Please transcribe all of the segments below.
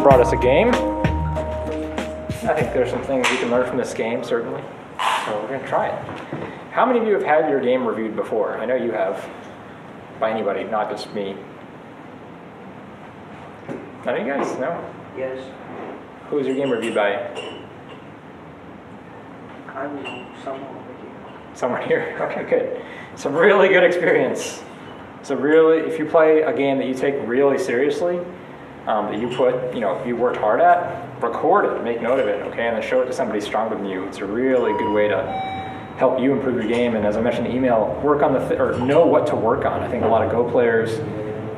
brought us a game. I think there's some things we can learn from this game, certainly. So we're going to try it. How many of you have had your game reviewed before? I know you have. By anybody, not just me. None of you guys? No? Yes. Who was your game reviewed by? I don't know, someone over here. Somewhere here? Okay, good. It's a really good experience. So really, if you play a game that you take really seriously, that you put, you worked hard at, record it, make note of it, okay, and then show it to somebody stronger than you. It's a really good way to help you improve your game, and as I mentioned in the email, work on or know what to work on. I think a lot of Go players,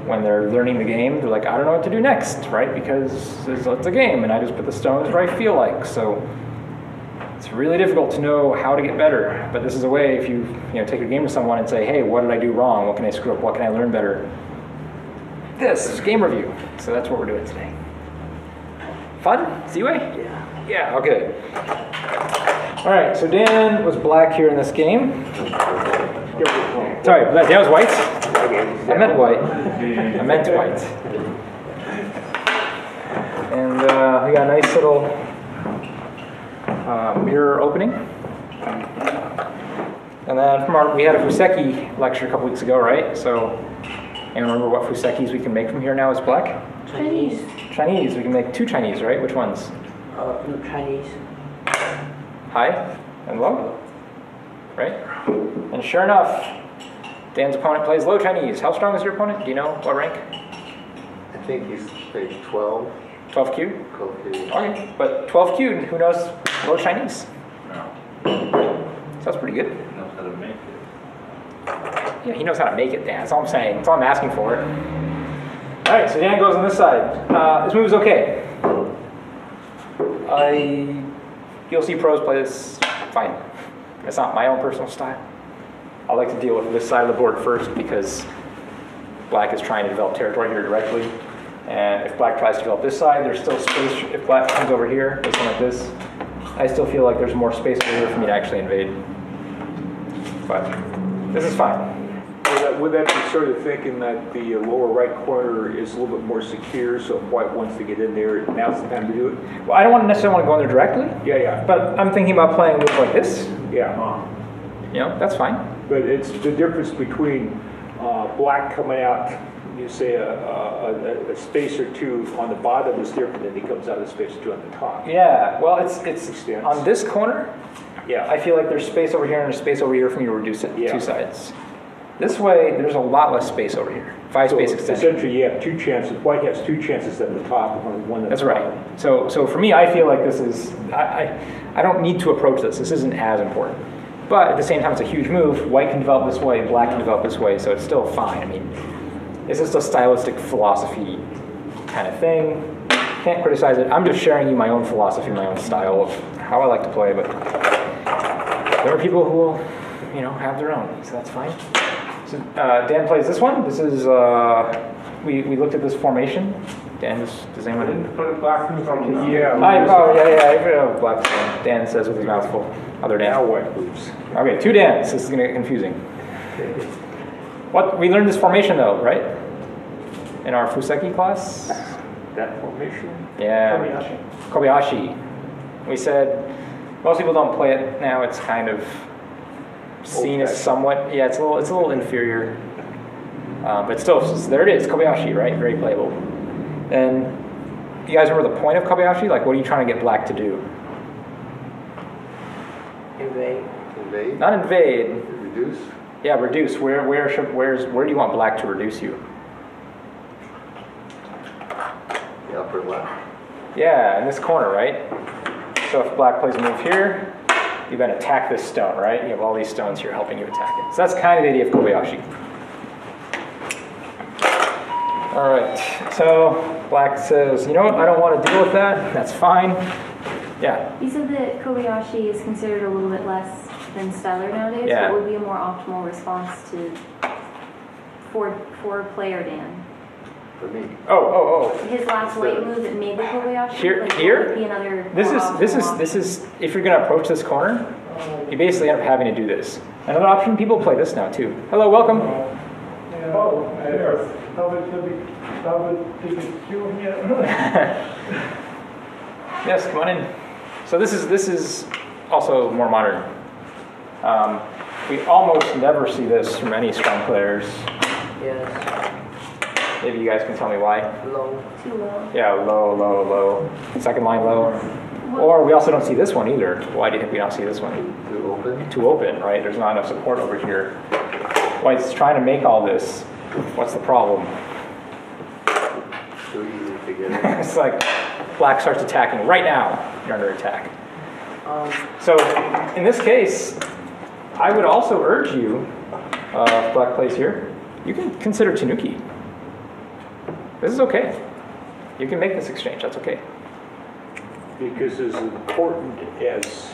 when they're learning the game, they're like, I don't know what to do next, right? Because it's a game, and I just put the stones where I feel like. So it's really difficult to know how to get better. But this is a way, if you take a game to someone and say, hey, what did I do wrong? What can I screw up? What can I learn better? This is game review. So that's what we're doing today. Fun? Seaway? Yeah. Yeah, okay. All right, so Dan was black here in this game. Sorry, Dan was white? I meant white. I meant white. And we got a nice little mirror opening. And then we had a Fuseki lecture a couple weeks ago, right? So, and remember what Fusekis we can make from here now as black? Chinese. Chinese, we can make 2 Chinese, right? Which ones? No, Chinese. High and low, right? And sure enough, Dan's opponent plays low Chinese. How strong is your opponent? Do you know what rank? I think he's played 12. 12Q? 12Q. Okay, but 12Q, who knows low Chinese? No. Sounds pretty good. He knows how to make it. Yeah, he knows how to make it, Dan. That's all I'm saying. That's all I'm asking for. All right, so Dan goes on this side. This move is okay. You'll see pros play this fine. It's not my own personal style. I like to deal with this side of the board first because black is trying to develop territory here directly. And if black tries to develop this side, there's still space. If black comes over here, something like this, I still feel like there's more space over here for me to actually invade. But this is fine. Would that be sort of thinking that the lower right corner is a little bit more secure, so if white wants to get in there, now's the time to do it? Well, I don't necessarily want to go in there directly. Yeah. But I'm thinking about playing a move like this. Yeah. That's fine. But it's the difference between black coming out, you say a space or two on the bottom is different than he comes out a space or two on the top. Yeah, well, it's Extends. on this corner. Yeah. I feel like there's space over here and there's space over here for me to reduce it Yeah. 2 sides. This way, there's a lot less space over here. 5 space extension. Essentially, you have 2 chances. White has 2 chances at the top and one at That's the right. bottom. So for me, I feel like this is, I don't need to approach this. This isn't as important. But at the same time, it's a huge move. White can develop this way, black can develop this way, so it's still fine. I mean, it's just a stylistic philosophy kind of thing. Can't criticize it. I'm just sharing you my own philosophy, my own style of how I like to play, but there are people who will, have their own, so that's fine. So Dan plays this one. This is, we looked at this formation. Dan, does anyone? Put a black move on. Yeah. Yeah, black. Dan says with his mouth full. Other Dan. Now white moves. Okay, 2 Dans. This is going to get confusing. We learned this formation though, right? In our Fuseki class? That formation? Yeah. Kobayashi. We said most people don't play it now. It's kind of seen as somewhat, it's a little inferior. But still, there it is, Kobayashi, right? Very playable. And you guys remember the point of Kobayashi? Like, what are you trying to get black to do? Invade. Invade? Not invade. Reduce? Yeah, reduce. Where do you want black to reduce you? The upper left. Yeah, in this corner, right? So if black plays a move here, you then attack this stone, right? You have all these stones here helping you attack it. So that's kind of the idea of Kobayashi. All right, so black says, you know what, I don't want to deal with that. That's fine. Yeah. You said that Kobayashi is considered a little bit less than stellar nowadays. Yeah. What would be a more optimal response for player Dan? For me. Oh. His last late move that made the Kobayashi. Here. What would be another This is. If you're going to approach this corner, you basically end up having to do this. Another option. People play this now too. Hello, welcome. Yes, come on in. So this is also more modern. We almost never see this from any strong players. Yes. Maybe you guys can tell me why. Low. Too low. Yeah, low, low, low. Second line low. Or we also don't see this one either. Why do you think we don't see this one? Too open? Too open, right? There's not enough support over here. White's trying to make all this. What's the problem? Too easy to get in. It's like black starts attacking right now. You're under attack. So in this case, I would also urge you, if black plays here, you can consider Tanuki. This is okay. You can make this exchange. That's okay. Because as important as,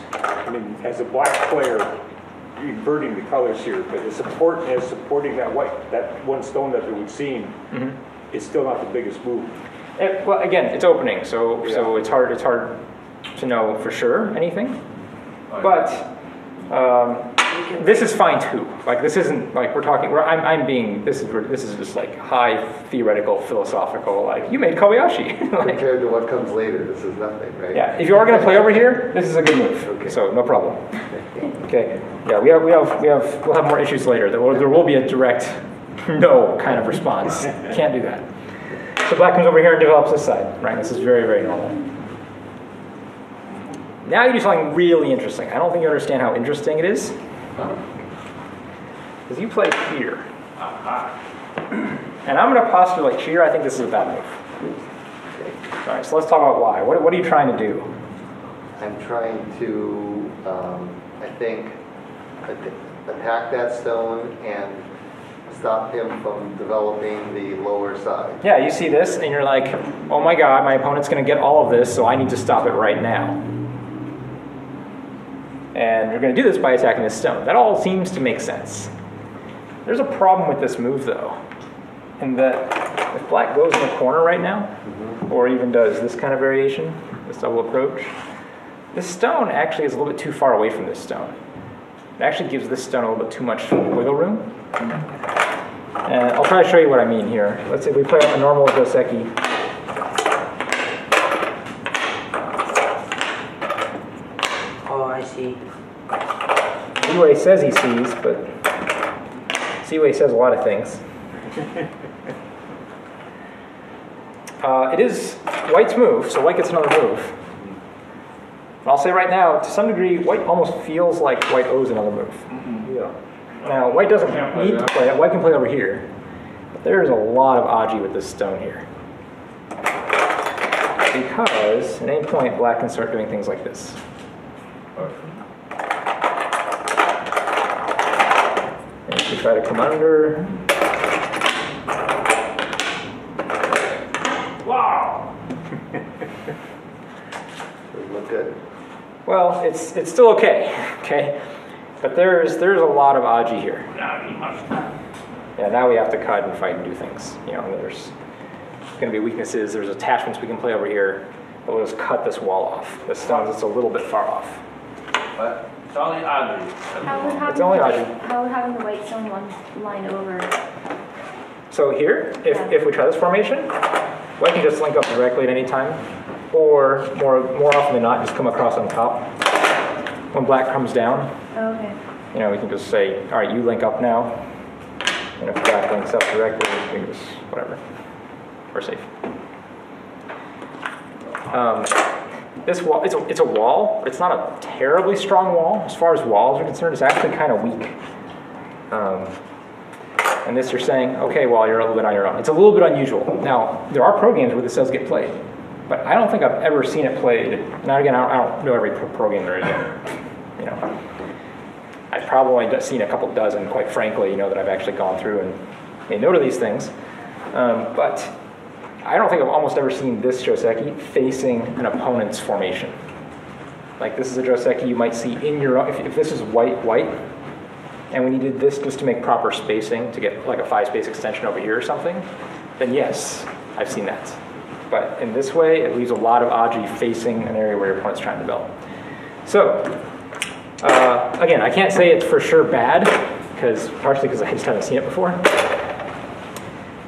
as a black player, inverting the colors here, but as important as supporting that white, that one stone that we've seen, it's still not the biggest move. Well, again, it's opening, so it's hard to know for sure anything. But this is fine too. Like this isn't like we're talking. I'm being. This is just like high theoretical, philosophical. Like you made Kobayashi. Like, Compared to what comes later, this is nothing, right? yeah. If you are going to play over here, this is a good move. Okay. So no problem. Okay. Yeah. We'll have more issues later. There will be a direct no kind of response. Can't do that. So black comes over here and develops this side. Right. This is very, very normal. Now you do something really interesting. I don't think you understand how interesting it is. Because you play here. And I'm going to postulate here, I think this is a bad move. All right, so let's talk about why. What are you trying to do? I'm trying to, I think, attack that stone and stop him from developing the lower side. Yeah, you see this and you're like, oh my god, my opponent's going to get all of this, so I need to stop it right now. And you're going to do this by attacking this stone. That all seems to make sense. There's a problem with this move, though, in that if black goes in the corner right now, or even does this kind of variation, this double approach, this stone actually is a little bit too far away from this stone. It actually gives this stone a little bit too much wiggle room. And I'll try to show you what I mean here. Let's say if we play a normal Joseki. I see. See what he says he sees, but see what he says a lot of things. It is white's move, so white gets another move. And I'll say right now, to some degree, white almost feels like white owes another move. Yeah. Now, white doesn't need to play it. White can play over here. But there's a lot of aji with this stone here. Because at any point, black can start doing things like this. And if you try to come under. Wow! Look good. Well, it's still okay, okay? But there's a lot of aji here. Yeah, now we have to cut and fight and do things. You know, there's going to be weaknesses. There's attachments we can play over here. But we'll just cut this wall off. The stone's just a little bit far off. But it's only ugly. It's only aji. How would having the white stone one line over? So here, if we try this formation, white can just link up directly at any time, or more often than not, just come across on top. When black comes down, Oh, okay. you know, we can just say, all right, you link up now. And if black links up directly, we can just, whatever. We're safe. This wall, it's a wall. It's not a terribly strong wall. As far as walls are concerned, it's actually kind of weak. And this you're saying, okay, well, you're a little bit on your own. It's a little bit unusual. Now, there are pro games where this does get played. But I don't think I've ever seen it played. Now, again, I don't know every pro game there is. You know, I've probably seen a couple dozen, quite frankly, you know, that I've actually gone through and made note of these things. But I don't think I've almost ever seen this Joseki facing an opponent's formation. Like this is a Joseki you might see in your own, if this is white, and we needed this just to make proper spacing to get like a 5-space extension over here or something, then yes, I've seen that. But in this way, it leaves a lot of aji facing an area where your opponent's trying to develop. So, again, I can't say it's for sure bad, partially because I just haven't seen it before.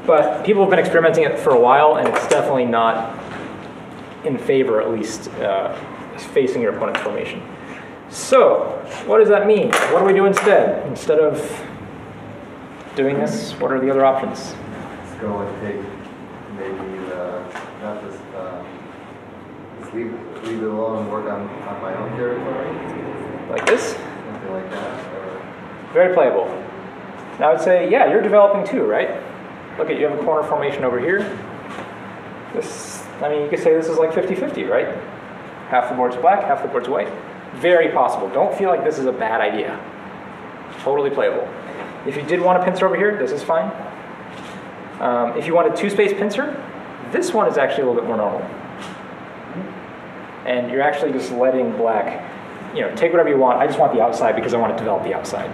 But people have been experimenting it for a while, and it's definitely not in favor, at least, facing your opponent's formation. So, what does that mean? What do we do instead? Instead of doing this, what are the other options? Let's go and take maybe not just leave it alone and work on my own territory, Like this? something like that. Or Very playable. Now I would say, yeah, you're developing too, right? Look at, you have a corner formation over here. This, I mean, you could say this is like 50-50, right? Half the board's black, half the board's white. Very possible. Don't feel like this is a bad idea. Totally playable. If you did want a pincer over here, this is fine. If you want a two-space pincer, this one is actually a little bit more normal. And you're actually just letting black, take whatever you want. I just want the outside because I want to develop the outside.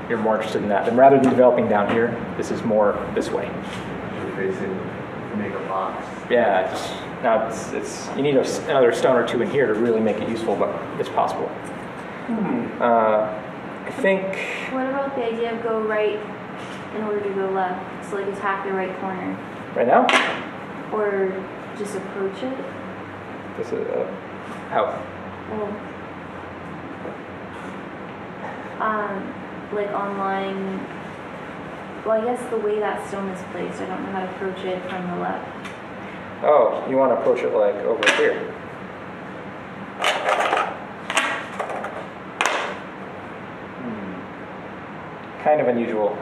You're more interested in that. And rather than developing down here, this is more this way. you're facing to make a box. Yeah, now it's you need another stone or two in here to really make it useful, but it's possible. I think. What about the idea of go right in order to go left? So like attack the right corner. Right now? Or just approach it? This is how? Well, like online. Well, I guess the way that stone is placed, I don't know how to approach it from the left. Oh, you want to approach it like over here. Kind of unusual.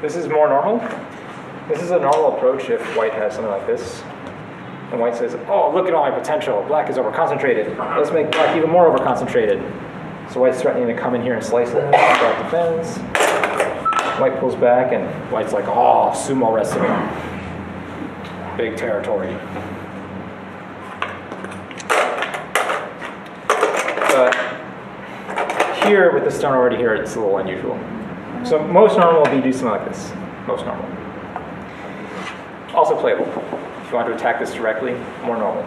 This is more normal. This is a normal approach if white has something like this. And white says, oh, look at all my potential. Black is over-concentrated. Let's make black even more over-concentrated. So white's threatening to come in here and slice it. Black defends. White pulls back, and white's like, oh, sumo wrestling. Big territory. But here, with the stone already here, it's a little unusual. So most normal would be do something like this. Most normal. Also playable. If you want to attack this directly, more normal.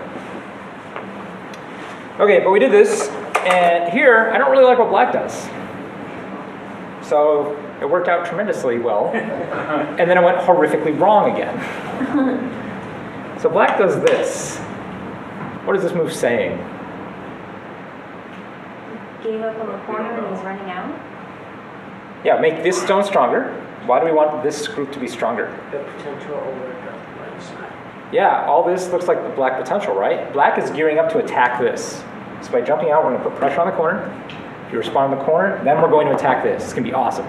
Okay, but we did this, and here, I don't really like what black does. So it worked out tremendously well, and then it went horrifically wrong again. So black does this. What is this move saying? Gave up on the corner and he's running out? Yeah, make this stone stronger. Why do we want this group to be stronger? The potential over the right side. Yeah, all this looks like the black potential, right? Black is gearing up to attack this. So by jumping out, we're going to put pressure on the corner. If you respond on the corner, then we're going to attack this. It's going to be awesome.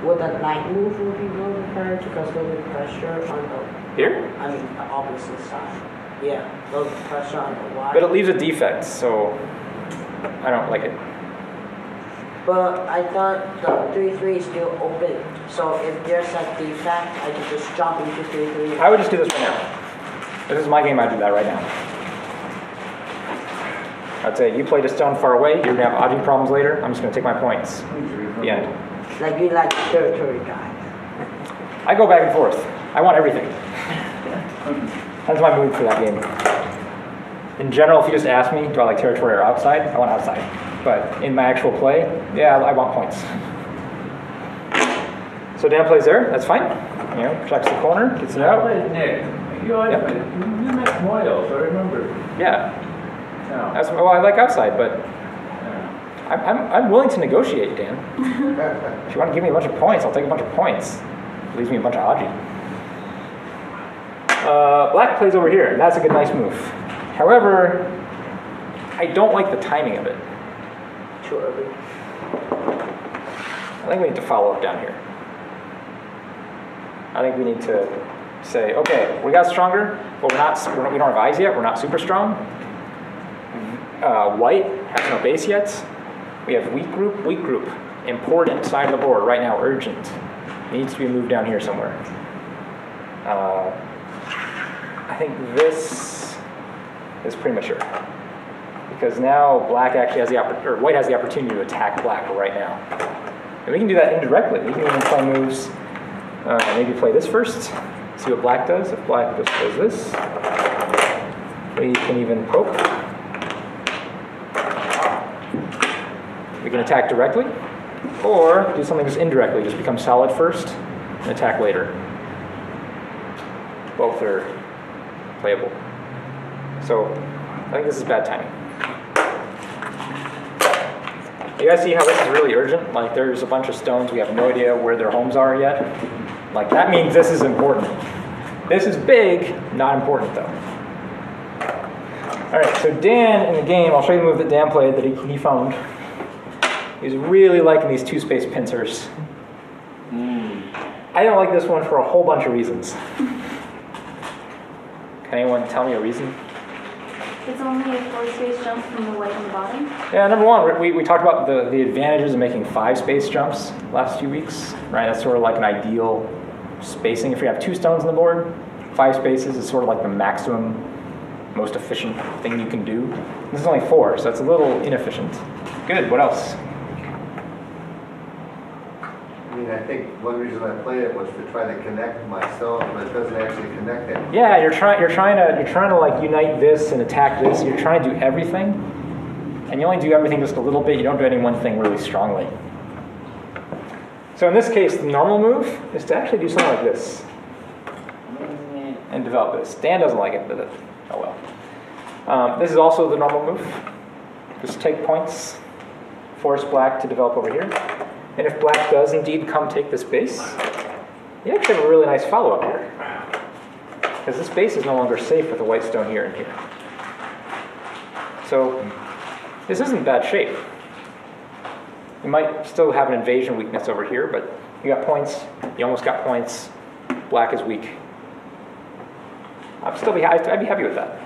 Would that knight move will be more prepared because there'll be pressure on the Here? I mean the opposite side. Yeah, there'll be pressure on the wide. But it leaves a defect, so I don't like it. But I thought the 3-3 is still open. So if there's a defect, I can just jump into 3-3. I would just do this right now. This is my game, I'd do that right now. I'd say, you played a stone far away, you're going to have Aji problems later, I'm just going to take my points. The end. Like you like territory guy. I go back and forth. I want everything. That's my mood for that game. In general, if you just ask me, do I like territory or outside? I want outside. But in my actual play, yeah, I want points. So Dan plays there, that's fine. Protects the corner, gets it out. Nick, you met Moyles, I remember. Yeah. No. Well, I like outside, but I'm willing to negotiate, Dan. If you want to give me a bunch of points, I'll take a bunch of points. It leaves me a bunch of Aji. Black plays over here, and that's a good, nice move. However, I don't like the timing of it. Too early. I think we need to follow up down here. I think we need to say, okay, we got stronger, but we don't have eyes yet. We're not super strong. White has no base yet. We have weak group, weak group. Important side of the board right now, urgent. Needs to be moved down here somewhere. I think this is premature because now black actually has white has the opportunity to attack black right now, and we can do that indirectly. We can even play moves. Maybe play this first. See what black does. If black just does this, we can even poke. We can attack directly, or do something just indirectly, just become solid first, and attack later. Both are playable. So I think this is bad timing. You guys see how this is really urgent? Like there's a bunch of stones, we have no idea where their homes are yet. Like that means this is important. This is big, not important though. All right, so Dan in the game, I'll show you the move that Dan played that he found. He's really liking these two-space pincers. I don't like this one for a whole bunch of reasons. Can anyone tell me a reason? It's only a 4-space jump from the white on the bottom. Yeah, number one, we talked about the advantages of making 5-space jumps last few weeks, right? That's sort of like an ideal spacing. If you have 2 stones on the board, 5 spaces is sort of like the maximum, most efficient thing you can do. This is only 4, so it's a little inefficient. Good, what else? I mean, I think one reason I played it was to try to connect myself, but it doesn't actually connect it. Yeah, you're trying to like unite this and attack this. You're trying to do everything, and you only do everything just a little bit. You don't do any one thing really strongly. So in this case, the normal move is to actually do something like this and develop this. Dan doesn't like it, but oh well. This is also the normal move. Just take points, force black to develop over here. And if black does indeed come take this base, you actually have a really nice follow-up here. Because this base is no longer safe with a white stone here and here. So this isn't bad shape. You might still have an invasion weakness over here, but you got points, you almost got points, black is weak. I'd be happy with that.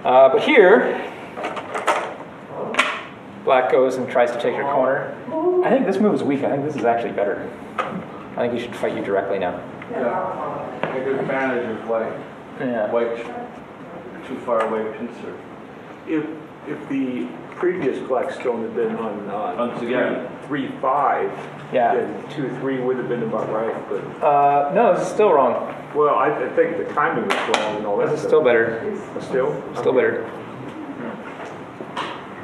But here, black goes and tries to take your corner. I think this move is weak. I think this is actually better. I think he should fight you directly now. Yeah, a good advantage of white. Yeah. White too far away pincer. If the previous black stone had been on Once again. 3-5, Yeah. then 2-3 would have been about right. But No, this is still wrong. well, I think the timing was wrong and all that. This is still better. Still Better.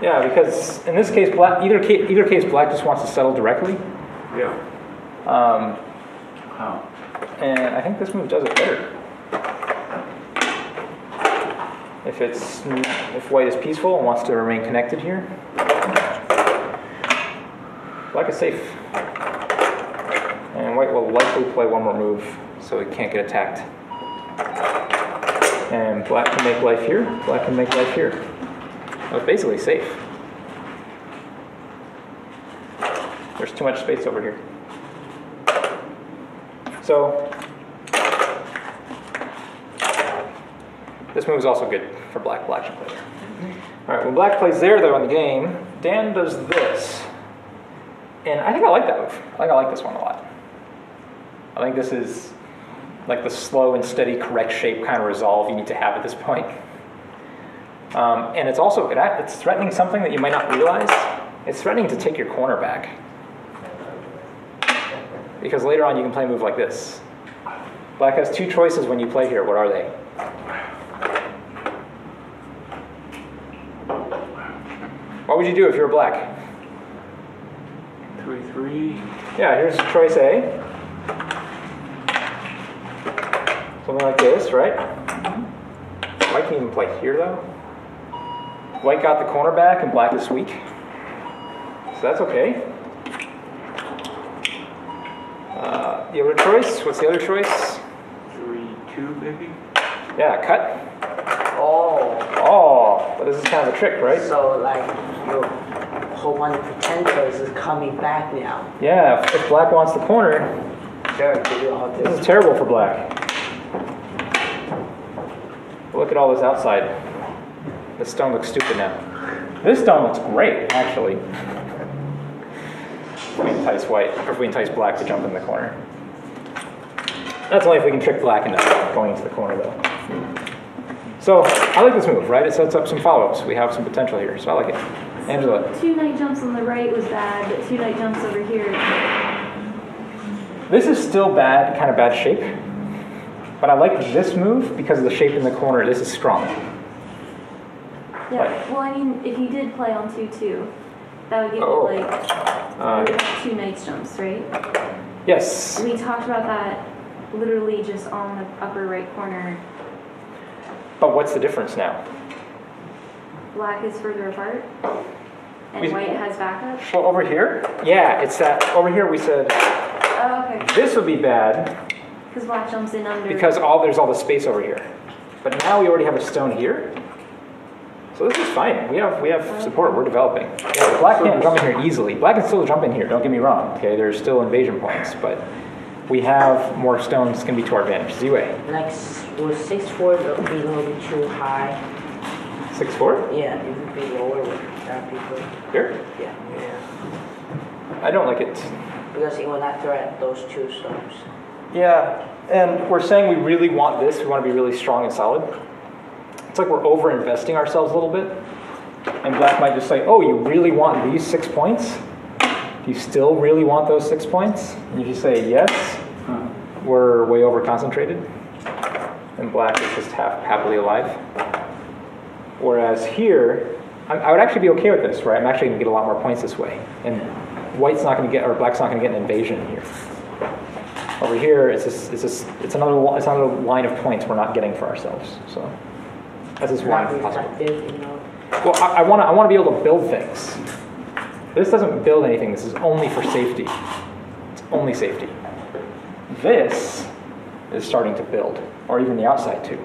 Yeah, because in this case, black either case, black just wants to settle directly. Yeah. And I think this move does it better. If white is peaceful and wants to remain connected here, black is safe. And white will likely play one more move so it can't get attacked. And black can make life here, black can make life here. So it's basically safe. There's too much space over here. So this move is also good for black. Black should play there. All right, when black plays there though in the game, Dan does this. And I think I like that move. I like this one a lot. I think this is like the slow and steady correct shape kind of resolve you need to have at this point. And it's also, it's threatening something that you might not realize. It's threatening to take your corner back. Because later on you can play a move like this. Black has 2 choices when you play here. What are they? What would you do if you were black? 3-3. Yeah, here's choice A. Something like this, right? White can even play here though. White got the corner back and black is weak. So that's okay. The other choice, what's the other choice? 3-2 maybe? Yeah, cut. Oh, But this is kind of a trick, right? so like your whole bunch of potentials is coming back now. Yeah, if black wants the corner, Sure, to do all this this. is terrible for black. Look at all this outside. This stone looks stupid now. This stone looks great, actually. If we entice white, or if we entice black to jump in the corner. That's only if we can trick black into going into the corner, though. So, I like this move, right? It sets up some follow-ups. We have some potential here, so I like it. Angela. 2 night jumps on the right was bad, but 2 night jumps over here. This is still bad, kind of bad shape. But I like this move because of the shape in the corner. This is strong. Yeah, well, I mean, if you did play on 2-2, that would give Oh. you like 2 night jumps, right? Yes. We talked about that literally just on the upper right corner. But what's the difference now? Black is further apart, and We- white has backup. Well, over here? Yeah, it's that, over here we said, Oh, okay. this would be bad Because black jumps in under. because there's all the space over here. But now we already have a stone here. So this is fine. We have support. We're developing. Yeah, black can't jump in here easily. Black can still jump in here. Don't get me wrong. Okay, there's still invasion points, but we have more stones can be to our advantage. Z-way. Like, will 6-4 be a little bit too high? 6-4? Yeah, it would be lower with that people. Here? Yeah. I don't like it. Because it will not threat those 2 stones. Yeah, and we're saying we really want this. We want to be really strong and solid. It's like we're over-investing ourselves a little bit. And black might just say, oh, you really want these 6 points? Do you still really want those 6 points? And if you say yes, we're way over-concentrated. And black is just happily alive. Whereas here, I would actually be okay with this, right? I'm actually going to get a lot more points this way. And white's not going to get, or black's not going to get an invasion here. Over here, it's another line of points we're not getting for ourselves. So that's just one Not possible. reflective, you know. Well, I want to be able to build things. This doesn't build anything. This is only for safety. It's only safety. This is starting to build, or even the outside too.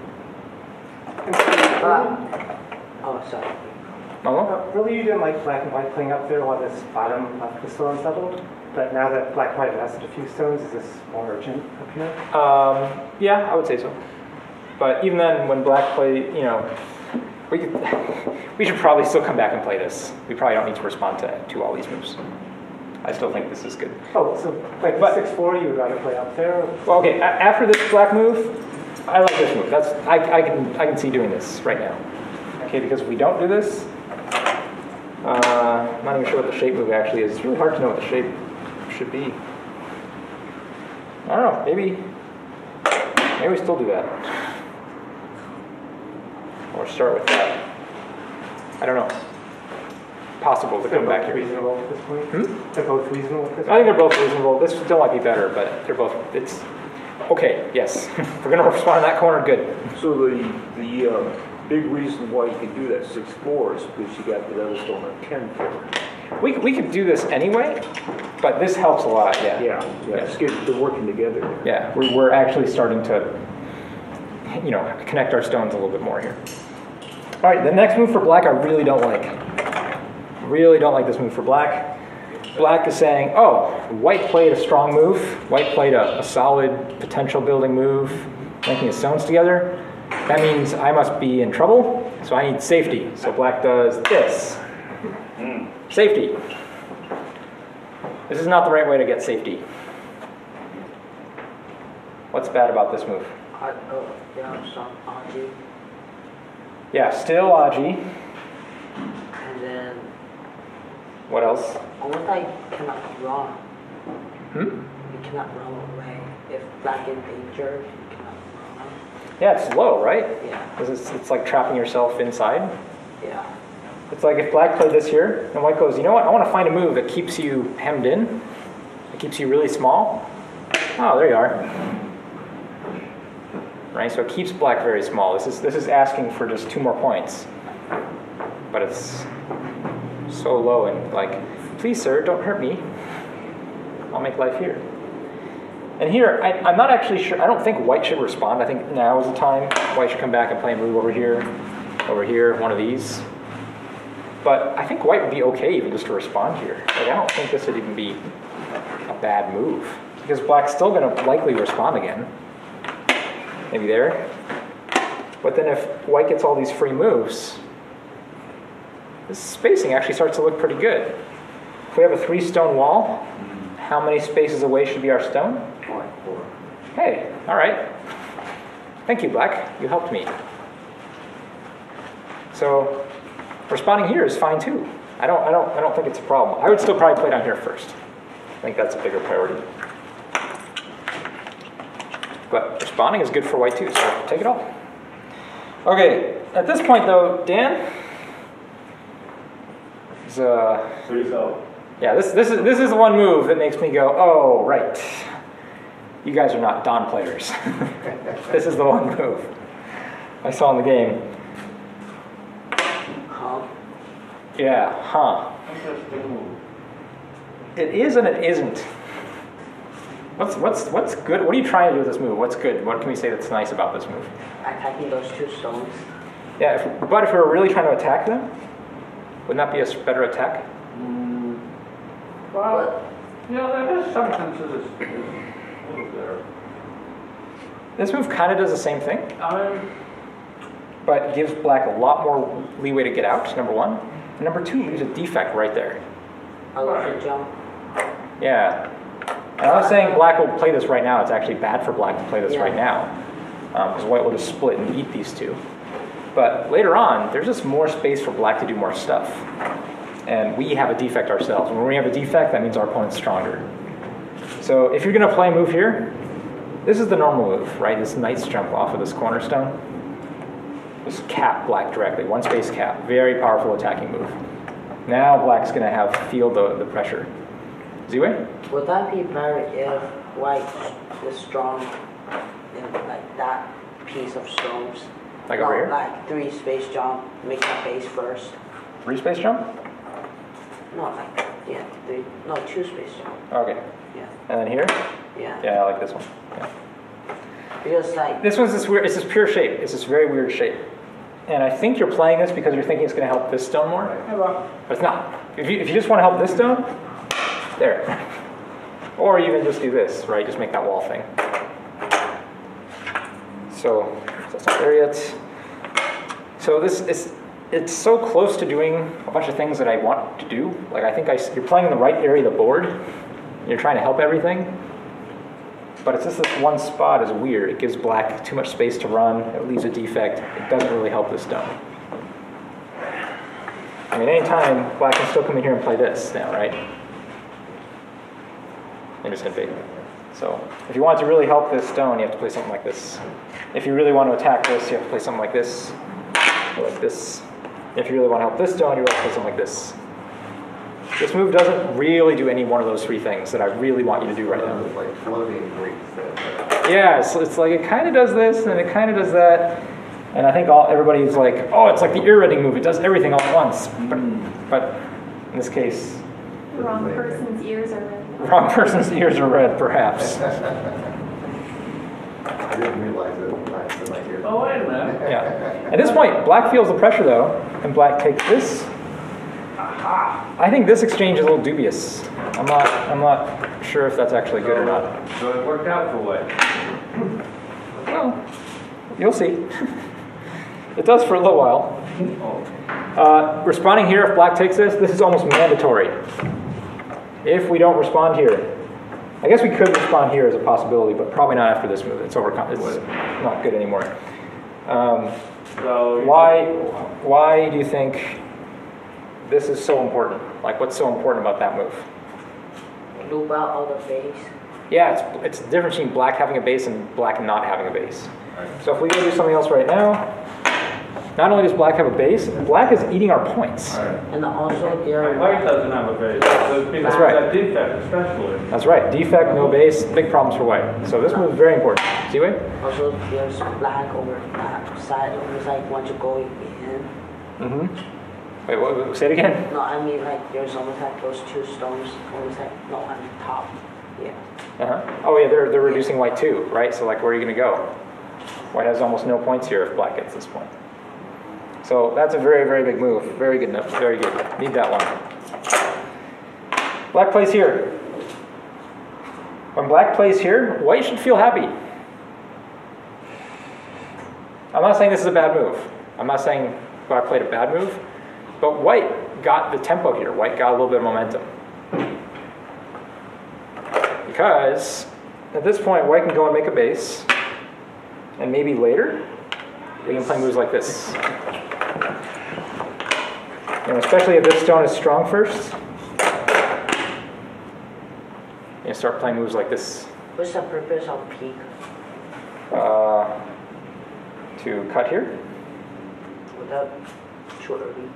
Oh, sorry. Mamo? Really, you didn't like black and white playing up there while this bottom left was still unsettled? But now that black and white has invested a few stones, is this more urgent up here? Yeah, I would say so. But even then, when black play, we should probably still come back and play this. We probably don't need to respond to all these moves. I still think this is good. Oh, so like But- 6-4, you would rather play up there? Well, okay. After this black move, I like this move. I can see doing this right now. Okay, because if we don't do this, I'm not even sure what the shape move actually is. It's really hard to know what the shape should be. I don't know. Maybe we still do that, or start with that. I don't know. Possible to They're come back both here. reasonable at this point? Hmm? They're both reasonable at this I point? think they're both reasonable. This still might be better, but they're both. It's okay. Yes, if we're gonna respond in that corner. Good. So the big reason why you can do that 6-4 is because you got the other stone on 10-4. We could do this anyway, but this helps a lot. Yeah. Yeah, it's good. They're working together. Yeah, we're actually starting to, connect our stones a little bit more here. All right, the next move for black I really don't like. Really don't like this move for black. Black is saying, oh, white played a strong move. White played a solid potential building move, linking his stones together. That means I must be in trouble, so I need safety. So black does this. Safety. This is not the right way to get safety. What's bad about this move? Some Aji, Yeah, still Aji. and then What else? almost like cannot run. Hmm? You cannot run away. If black is danger, you cannot run. Yeah, it's low, right? Yeah, 'Cause it's like trapping yourself inside. yeah. It's like if black played this here, and white goes, you know what, I want to find a move that keeps you hemmed in, that keeps you really small. Oh, there you are. Right, so it keeps black very small. This is asking for just 2 more points. But it's so low and like, please sir, don't hurt me. I'll make life here. And here, I'm not actually sure, I don't think white should respond. I think now is the time. White should come back and play a move over here, one of these. But I think white would be okay even just to respond here. Like, I don't think this would even be a bad move. Because black's still going to likely respond again. Maybe there. But then if white gets all these free moves, this spacing actually starts to look pretty good. If we have a 3-stone wall, how many spaces away should be our stone? 4. Hey, all right. Thank you, black. You helped me. So responding here is fine too. I don't think it's a problem. I would still probably play down here first. I think that's a bigger priority. But responding is good for white too, so take it all. Okay, at this point though, Dan is yeah, this is the one move that makes me go, oh right. You guys are not Don players. This is the one move I saw in the game. Huh? Yeah, huh. Interesting move. It is and it isn't. What's good? What are you trying to do with this move? What's good? What can we say that's nice about this move? Attacking those 2 stones. Yeah, but if we were really trying to attack them, wouldn't that be a better attack? Well, yeah, there is something to this move there. This move kind of does the same thing, but gives black a lot more leeway to get out, number one. And number two, leaves a defect right there. I love the jump. Yeah. And I'm not saying black will play this right now. It's actually bad for black to play this right now, because white will just split and eat these two. But later on, there's just more space for black to do more stuff. And we have a defect ourselves. When we have a defect, that means our opponent's stronger. So if you're going to play a move here, this is the normal move, right? This knight's jump off of this cornerstone. Just cap black directly, 1 space cap. Very powerful attacking move. Now black's going to feel the pressure. Z-Way? Would that be better if white is strong in like that piece of stones? Like over here? Like 3 space jump, make that base first. 3 space jump? No, like, yeah, 3, no, 2 space jump. Okay. Yeah. And then here? Yeah. Yeah, I like this one. Yeah. Because like, This one's this weird, it's this pure shape. It's this very weird shape. And I think you're playing this because you're thinking it's going to help this stone more. But it's not. If you just want to help this stone, there. Or even just do this, right? Just make that wall thing. So that's not there yet. So it's so close to doing a bunch of things that I want to do. Like I think you're playing in the right area of the board. You're trying to help everything. But it's just this one spot is weird. It gives black too much space to run. It leaves a defect. It doesn't really help this stone. I mean, anytime black can still come in here and play this now, right? And just invade. So if you want to really help this stone, you have to play something like this. If you really want to attack this, you have to play something like this, or like this. If you really want to help this stone, you have to play something like this. This move doesn't really do any one of those 3 things that I really want you to do right now. Like floating Greeks. Yeah, it's like it kind of does this, and it kind of does that. And I think everybody's like, oh, it's like the ear-reading move. It does everything all at once. But in this case... The wrong person's ears are red. The wrong person's ears are red, perhaps. I didn't realize it. My ears. Oh, wait a minute. Yeah. At this point, black feels the pressure, though, and black takes this. Aha! I think this exchange is a little dubious. I'm not sure if that's actually good or not. So it worked out for what? Well, you'll see. It does for a little while. Responding here, if black takes this is almost mandatory. If we don't respond here, I guess we could respond here as a possibility, but probably not after this move. It's not good anymore. So Why do you think this is so important? Like, what's so important about that move? loop out all the base. Yeah, it's the difference between black having a base and black not having a base. So if we go do something else right now, not only does black have a base, black is eating our points. And also there. white doesn't have a base. Those people That's have right. that defect, especially. That's right. Defect, no base, big problems for white. So this move is very important. See, wait? Also there's black over that side. It was like once you go in. Mm-hmm. Wait, what, say it again? No, I mean like there's almost like those 2 stones. Almost like no on top. Yeah. Uh-huh. Oh yeah, they're reducing white too, right? So like, where are you going to go? White has almost no points here if black gets this point. So that's a very, very big move. Very good, very good. Need that one. Black plays here. When black plays here, white should feel happy. I'm not saying this is a bad move. I'm not saying black played a bad move, but white got the tempo here. White got a little bit of momentum. Because at this point, white can go and make a base, and maybe later, we can play moves like this. And especially if this stone is strong first, you start playing moves like this. What's the purpose of peak? To cut here. Without too early.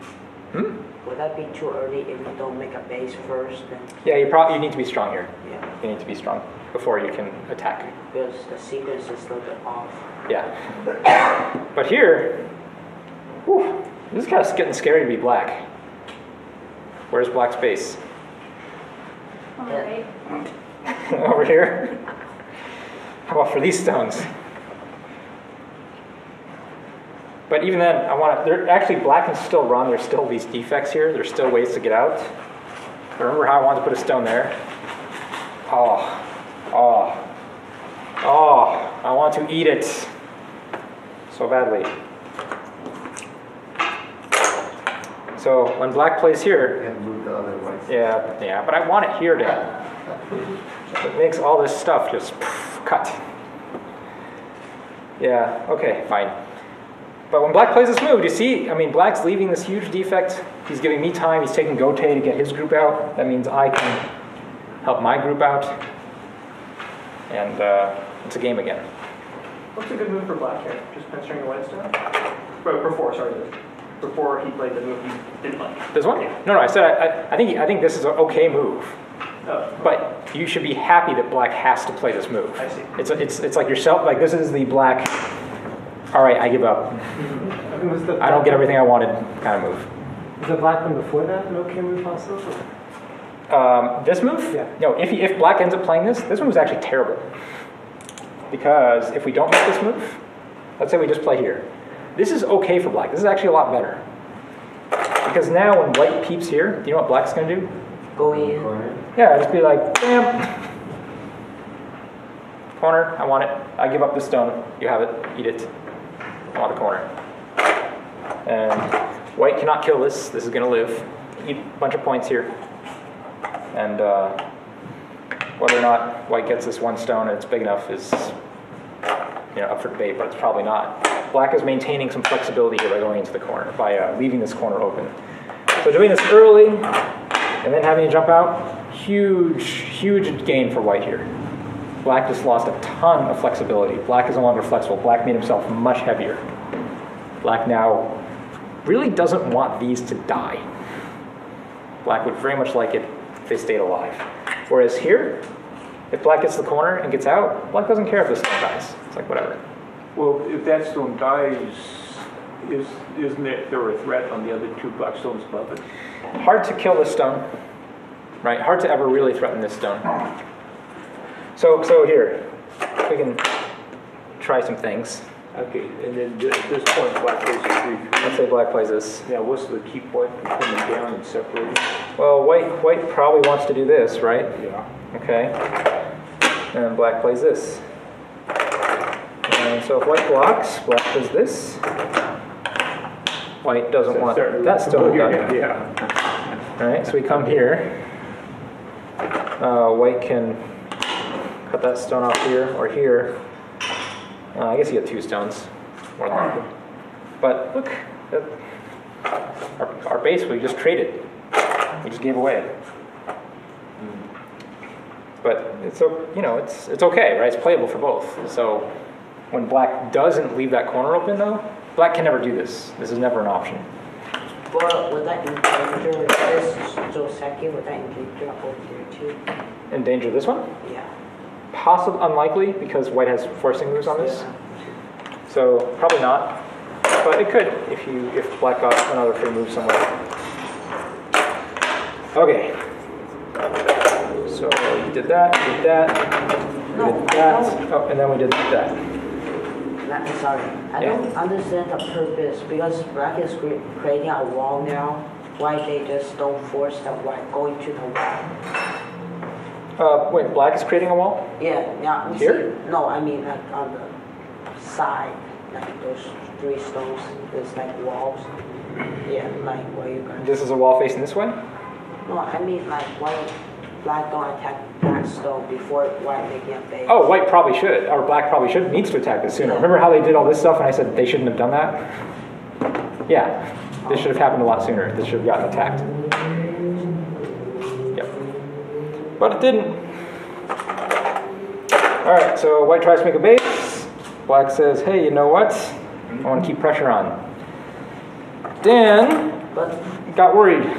Would that be too early if you don't make a base first? Then Yeah, you need to be strong here. yeah, You need to be strong before you can attack. because the sequence is a little bit off. Yeah. But here, whew, this is kind of getting scary to be black. Where's black's base? All right. Over here? How about for these stones? But even then, they're actually black can still run. There's still these defects here. There's still ways to get out. But remember how I wanted to put a stone there? Oh, I want to eat it so badly. So when black plays here, And move the other way. yeah, but I want it here to. It makes all this stuff just cut. Yeah, okay, fine. But when black plays this move, do you see? I mean, black's leaving this huge defect. He's giving me time. He's taking Gote to get his group out. That means I can help my group out. And it's a game again. What's a good move for black here? Just penciling a white stone? Before, sorry. Before he played the move he didn't like. This one? No, I said I think this is an okay move. Oh. But you should be happy that black has to play this move. I see. It's like yourself. Like this is the black. All right, I give up. I don't get everything I wanted kind of move. Was the black one before that an okay move also? This move? Yeah. No, if black ends up playing this move is actually terrible. Because if we don't make this move, let's say we just play here. This is okay for black. This is actually a lot better. Because now when white peeps here, do you know what black's going to do? Go in. Yeah, just be like, bam. Corner, I want it. I give up the stone. You have it. Eat it. I want the corner. And white cannot kill this. This is going to live. Eat a bunch of points here. And whether or not white gets this one stone and it's big enough is up for debate, but it's probably not. Black is maintaining some flexibility here by going into the corner, by leaving this corner open. So doing this early and then having to jump out, huge gain for white here. Black just lost a ton of flexibility. Black is no longer flexible. Black made himself much heavier. Black now really doesn't want these to die. Black would very much like it if they stayed alive. Whereas here, if black gets the corner and gets out, black doesn't care if this stone dies. It's like, whatever. Well, if that stone dies, isn't there a threat on the other two black stones above it? Hard to kill this stone, right? Hard to ever really threaten this stone. So here, we can try some things. Okay, and then at this point, black plays a 3-3. Let's say black plays this. Now, what's the key point for coming down and separating? Well, white probably wants to do this, right? Yeah. Okay. And black plays this. And so if white blocks, black does this. White doesn't want that stone done. Yeah. All right, so we come here. White can cut that stone off here or here. I guess you get two stones, more than likely. But look, our base we just traded. We just gave away. But it's it's okay, right? It's playable for both. So when black doesn't leave that corner open, though, black can never do this. This is never an option. But would that endanger this Joseki? Would that endanger over here too? Endanger this one? Yeah. Possible, unlikely, because white has forcing moves on this. So probably not. But it could if black got another free move somewhere. Okay. So we did that, we did that, oh, and then we did that. Sorry, I don't understand the purpose because black is creating a wall now. Why they just don't force the white going to the wall? Wait, black is creating a wall? Yeah, now Here? See, no, I mean like on the side, like those three stones. There's like walls. Yeah, like where you guys. This is a wall facing this way? No, I mean like why black don't attack that stone before white making a base. Oh, white probably should, or black probably should, needs to attack this sooner. Remember how they did all this stuff and I said they shouldn't have done that? Yeah, this should have happened a lot sooner. This should have gotten attacked. Yep. But it didn't. All right, so white tries to make a base. Black says, hey, you know what? I want to keep pressure on. Dan But got worried. Do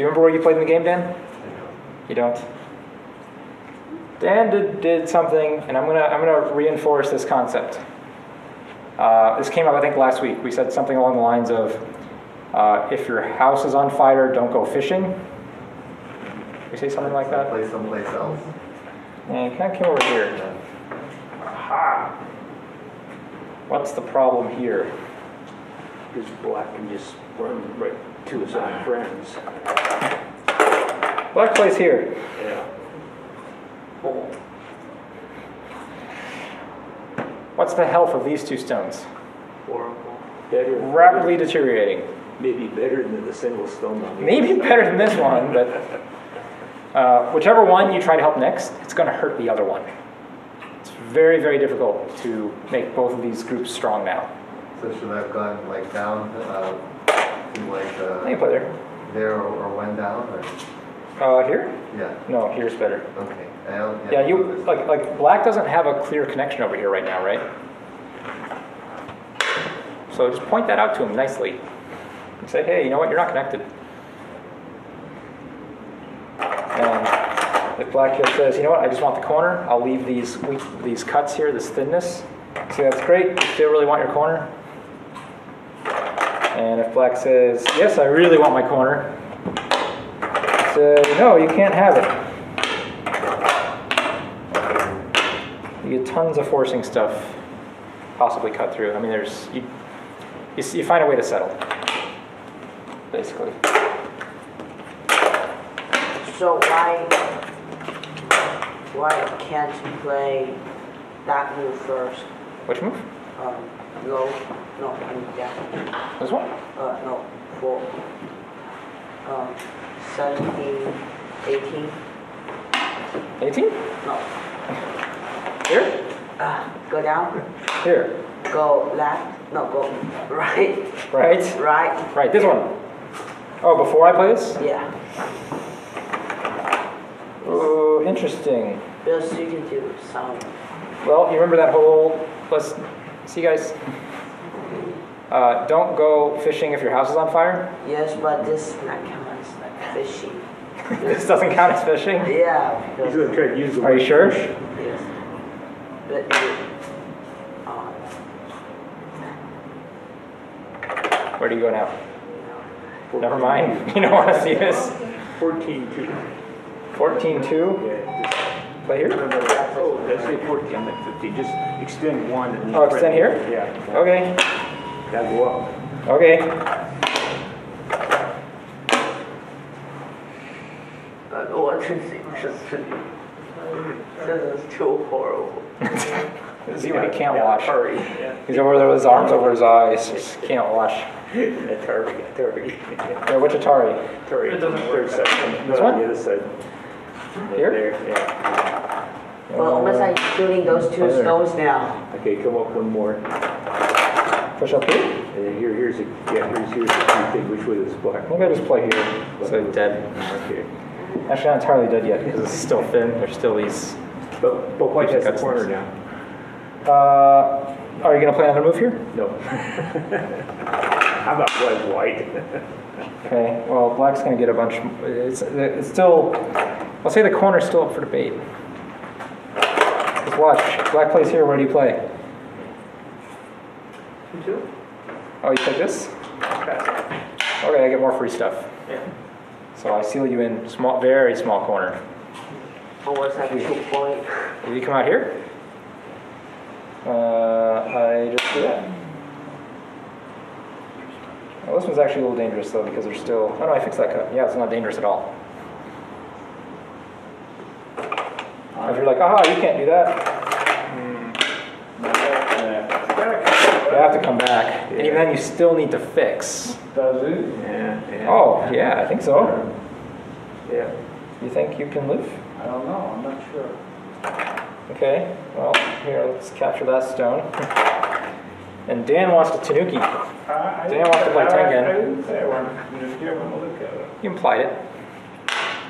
you remember where you played in the game, Dan? You don't? Dan did something, and I'm gonna reinforce this concept. This came up, I think, last week. We said something along the lines of, if your house is on fire, don't go fishing. We say something like that? Play someplace else. And kind of came over here. Aha! What's the problem here? Because black can just run right to his own friends. Black plays here. Yeah. What's the health of these two stones? Horrible. Better. Rapidly deteriorating. Maybe better than the single stone on the Maybe other side. better than this one, but whichever one you try to help next, it's going to hurt the other one. It's very, very difficult to make both of these groups strong now. So should I have gone like down to like You play there. there or went down or? Here? Yeah. No, here's better. Okay. I don't, Yeah, you like black doesn't have a clear connection over here right now, right? So just point that out to him nicely. And say, hey, you know what? You're not connected. And if black here says, you know what? I just want the corner. I'll leave these cuts here, this thinness. See, that's great. You still really want your corner. And if black says, yes, I really want my corner. Say, no, you can't have it. You get tons of forcing stuff possibly cut through. I mean, you find a way to settle, basically. so why can't you play that move first? Which move? Low, no, I mean down. This one? No, for 17, 18. 18? No, Here? go down, Here. go left, no, go right, Right? right, Right, this one. Oh, before I play this? yeah. Oh, interesting. Because you can do some. Well, you remember that whole, let's see guys. Don't go fishing if your house is on fire. Yes, but this not counts like fishing. This doesn't count as fishing. Yeah. He's Because, going to try to use the Are you word sure? fish. yes. But Where do you go now? Never mind. You don't want to see this. 14-2. 14-2. Yeah, just, Play here? oh, let's say 14, like 15. Just extend one. And Oh, extend here? Yeah. Okay. Gotta go up. Okay. what is it? This is too horrible. See what he can't Yeah, watch. Hurry. Yeah. He's over there with his arms over his eyes. Just can't watch. Atari. Yeah, which Atari? Atari. It doesn't work. Third side. This No, one? The other side. Here? There, yeah. Well, almost like shooting those two There. stones now. Okay, come up one more. Push up here? And then here's the key thing. Which way is black? Maybe I just play here. So dead. Okay. Actually, not entirely dead yet because it's still thin. There's still these. But white has the Cuts corner this. now. Are you gonna play another move here? No. How about white? Okay. Well, black's gonna get a bunch. It's still. I'll say the corner's still up for debate. Just watch. Black plays here. Where do you play? 2? Oh, you take this? Okay. Okay, I get more free stuff. Yeah. So I seal you in small, very small corner. Almost like 2 point. If you come out here, I just do that. Well, this one's actually a little dangerous though because there's still. Oh no, I fixed that cut. Yeah, it's not dangerous at all. If you're like, aha, you can't do that. You have to come back, and even then, you still need to fix. Does it? Yeah. Oh, yeah, I think so. Yeah. You think you can live? I don't know, I'm not sure. Okay, well, here, let's capture that stone. And Dan wants to Tanuki. Dan wants to play Tengen. I didn't say I wanted to just give him a look at it. You implied it.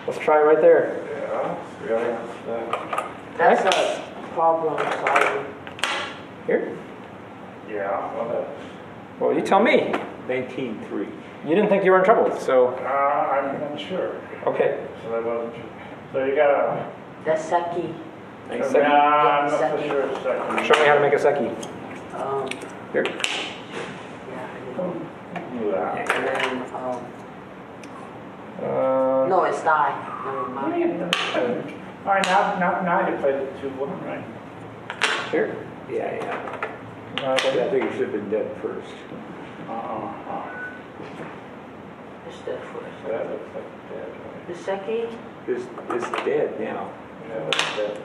Let's try it right there. Yeah, really, That's a problem solving. Here? yeah, well, Well, you tell me. 19-3. You didn't think you were in trouble, so, I'm not sure, okay. so I wasn't sure. So you got a, That's Seki. Make a nah, seki. I'm not so Seki. sure it's second. Show me how to make a seki. Here. Yeah. And then, Uh, no, it's die. Never mind. All right, now you played it 2-1, right? here. Yeah. I think you should have been dead first. It's dead first. That looks like dead, right? The Seki? It's dead now. Yeah, that's dead.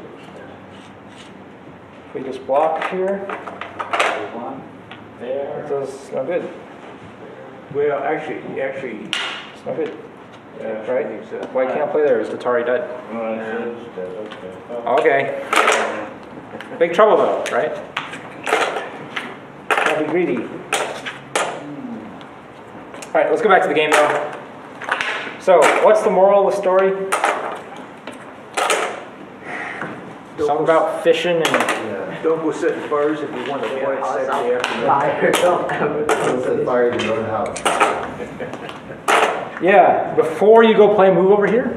If we just block here, One, there. it's no good. Well, actually, It's no good. Yeah, Right? I think so. White can't play there. Is Tatari dead? No, it's dead, okay. Okay. Big trouble though, right? Can't be greedy. All right, let's go back to the game though. So, what's the moral of the story? Something about fishing and Yeah. don't go setting fires if you want to play it Saturday afternoon. Fire, don't ever. Don't set fire to your own house. yeah. Before you go play a move over here,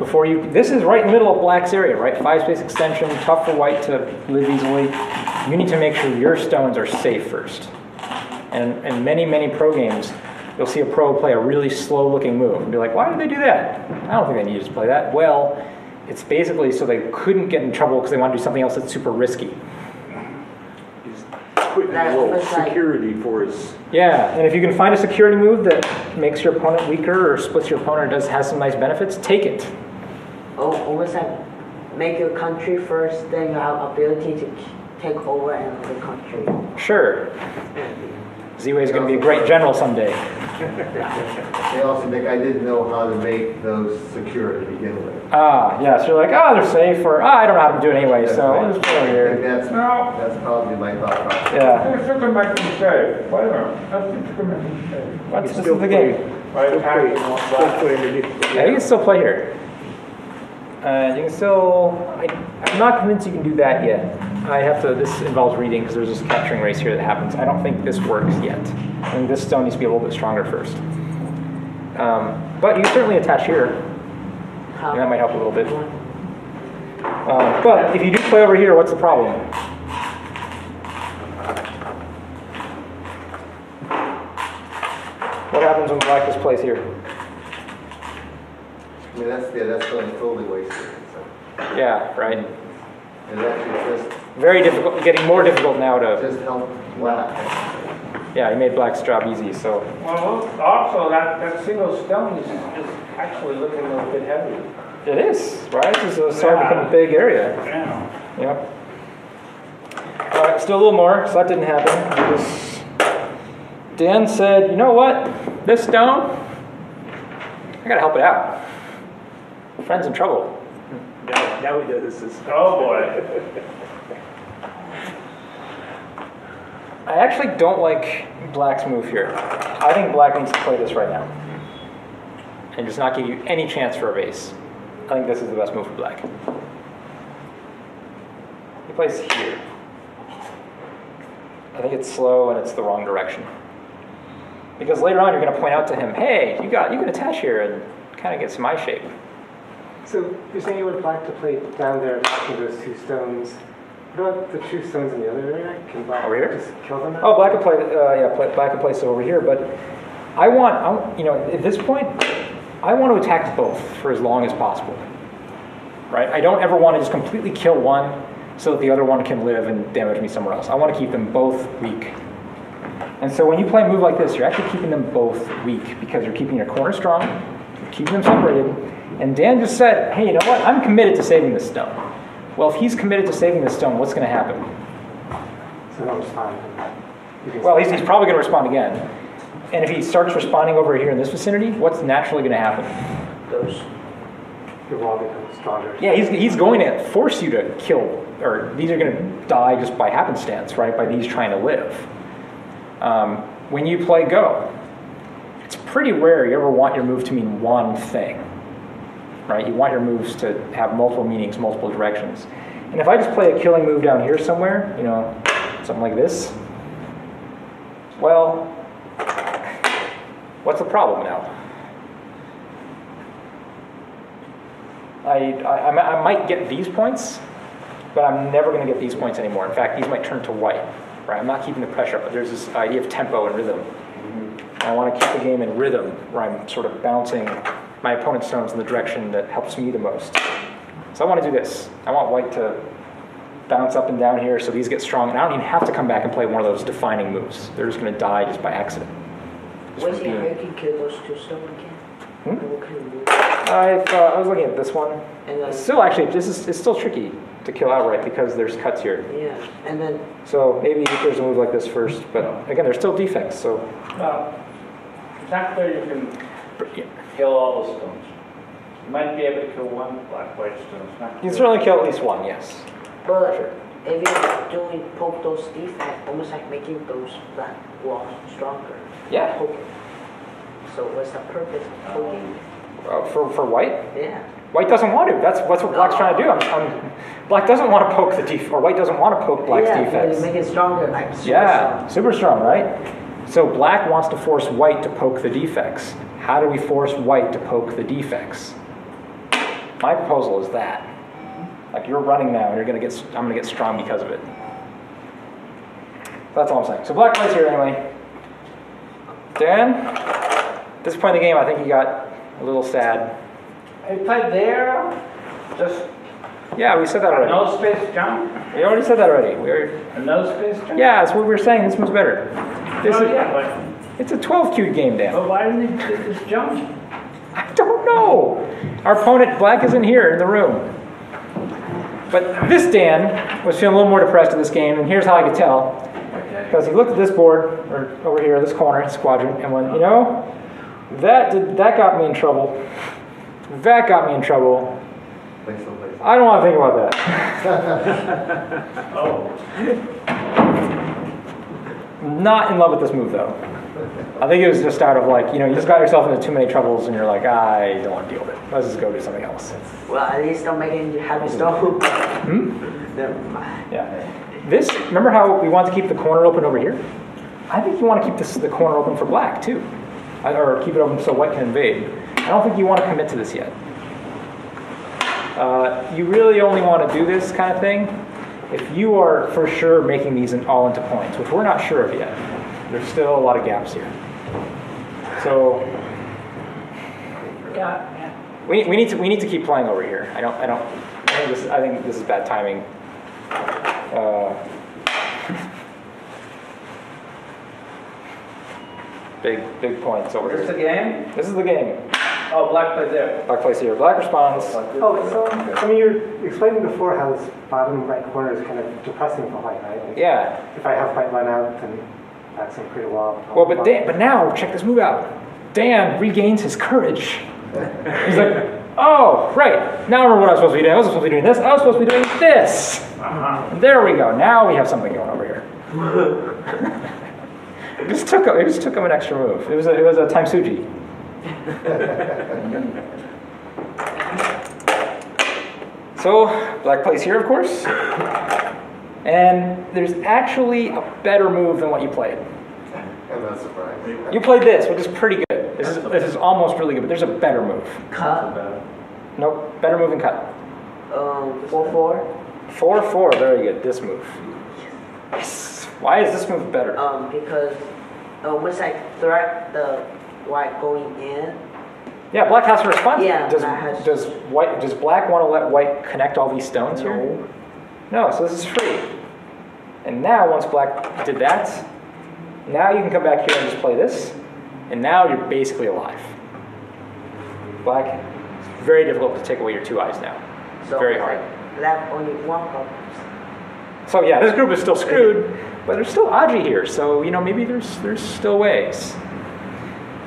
this is right in the middle of Black's area, right? 5-space extension, tough for White to live easily. You need to make sure your stones are safe first. And in many pro games, you'll see a pro play a really slow-looking move and be like, "Why did they do that? I don't think they needed to play that." Well, it's basically so they couldn't get in trouble because they want to do something else that's super risky. He's putting a That's little almost like- security for his. Yeah, and if you can find a security move that makes your opponent weaker or splits your opponent or has some nice benefits, take it. Oh, almost like make your country first, then you have ability to take over another country. Sure. Z-Way is going to be a great general someday. They also make, I didn't know how to make those secure to begin with. Yeah, so you're like, they're safe, or I don't know how to do it anyway, That's so right. I'll just go over I think here. No. that's probably my thought process. Yeah, Let's look back to the save. Wait a minute, let's just come in and save. this is the game. Right, Still happy, play, not still black. play underneath. Yeah, you can still play here. You can still, I'm not convinced you can do that yet. This involves reading because there's this capturing race here that happens. I don't think this works yet. I think this stone needs to be a little bit stronger first. But you can certainly attach here. And that might help a little bit. But if you do play over here, what's the problem? What happens when Black just plays here? I mean, that's totally wasted. So. Yeah, right. It actually Very difficult, getting more difficult now to, just helped Black. yeah, he made Black's job easy, so. Well, also, that single stone is actually looking a little bit heavy. It is, right? This is starting to become a big area. Yeah. Yep. All right, let's do a little more, so that didn't happen. Dan said, you know what? This stone, I gotta help it out. Friend's in trouble. Now he does this. Oh, boy. I actually don't like Black's move here. I think Black needs to play this right now. And just not give you any chance for a base. I think this is the best move for Black. He plays here. I think it's slow and it's the wrong direction. Because later on you're going to point out to him, hey, you can attach here and kind of get some eye shape. So you're saying you would Black to play down there attacking those two stones. What about the two stones in the other area? Can Black Over here? just kill them? Oh, Black could play, Black could play so over here, but at this point, I want to attack both for as long as possible. Right? I don't ever want to just completely kill one so that the other one can live and damage me somewhere else. I want to keep them both weak. And so when you play a move like this, you're actually keeping them both weak because you're keeping your corner strong, you're keeping them separated. And Dan just said, hey, you know what? I'm committed to saving this stone. Well, if he's committed to saving this stone, what's going to happen? So no, it's fine. Well, he's probably going to respond again. And if he starts responding over here in this vicinity, what's naturally going to happen? Your wall becomes stronger. Yeah, he's going to force you to kill, or these are going to die just by happenstance, right? By these trying to live. When you play Go, it's pretty rare you ever want your move to mean one thing, right? You want your moves to have multiple meanings, multiple directions. And if I just play a killing move down here somewhere, something like this, well, What's the problem now? I might get these points, but I'm never going to get these points anymore. In fact, these might turn to white. Right? I'm not keeping the pressure up, but there's this idea of tempo and rhythm. I want to keep the game in rhythm, where I'm sort of bouncing my opponent's stones in the direction that helps me the most. So I want to do this. I want white to bounce up and down here so these get strong, and I don't even have to come back and play one of those defining moves. They're just going to die just by accident. What's how you can kill those two stones again? What kind of move? I was looking at this one. And then, It's still actually, it's still tricky to kill outright because there's cuts here. yeah, and then So maybe there's a move like this first, but again, there's still defects, so. It's not clear you can kill all the stones. You might be able to kill one black-white stone. It's not You clear. can certainly kill at least one, yes. but Sure. if you're doing poke those defects, almost like making those black walls stronger. Yeah. Poking. So what's the purpose of poking? For white? Yeah. White doesn't want to. That's what black's trying to do. Black doesn't want to poke the or white doesn't want to poke black's yeah, defects. Make it stronger, like super Yeah, strong. super strong, right? So black wants to force white to poke the defects. How do we force white to poke the defects? My proposal is that. Like you're running now, and I'm gonna get strong because of it. That's all I'm saying. So black plays here anyway. Dan, at this point in the game, I think he got a little sad. I played there, just Yeah, we said that already. no space jump, We already said that already. a no space jump. Yeah, that's what we were saying. This one's better. Oh, yeah, It's a 12-cube game, Dan. but why didn't he do this jump? I don't know. Our opponent, black, isn't here in the room. But this Dan was feeling a little more depressed in this game, and here's how I could tell. Okay. Because he looked at this board, or over here, this corner, this quadrant, and went, you know, that got me in trouble. That got me in trouble. Place someplace. I don't want to think about that. Oh, Not in love with this move, though. I think it was just out of like, you just got yourself into too many troubles, and you're like, I don't want to deal with it. Let's just go do something else. Well, at least don't make it happy stone. Never mind. Yeah. This, remember how we want to keep the corner open over here? I think you want to keep the corner open for black, too. Or keep it open so white can invade. I don't think you want to commit to this yet. You really only want to do this kind of thing if you are for sure making these all into points, which we're not sure of yet. There's still a lot of gaps here. So yeah. we need to keep playing over here. I think this is bad timing. Big points over Is this the here. game? This is the game. Oh, black played there. Black plays here. Black responds. Oh, so, I mean, you were explaining before how this bottom right corner is kind of depressing for white, right? Like, Yeah. if I have white line out, then that's going to create a wall. Well, but now check this move out. Dan regains his courage. He's like, oh, right. Now I remember what I was supposed to be doing. I wasn't supposed to be doing this. I was supposed to be doing this. And there we go. Now we have something going over here. It just took him an extra move. It was a Taimsuji. So black plays here, of course. And there's actually a better move than what you played. I'm not surprised. You played this, which is pretty good. This is almost really good, but there's a better move. Cut. Nope, better move and cut. 4-4. 4-4, very good. This move. Yes. Why is this move better? Because almost like threat the white going in. Yeah, black has to respond. Yeah, Does black has- does black want to let white connect all these stones here? No, so this is free. And now once black did that, now you can come back here and just play this, and now you're basically alive. Black, it's very difficult to take away your two eyes now. So Very it's hard. Like left only one problem. So yeah, this group is still screwed, but there's still Aji here, so maybe there's still ways.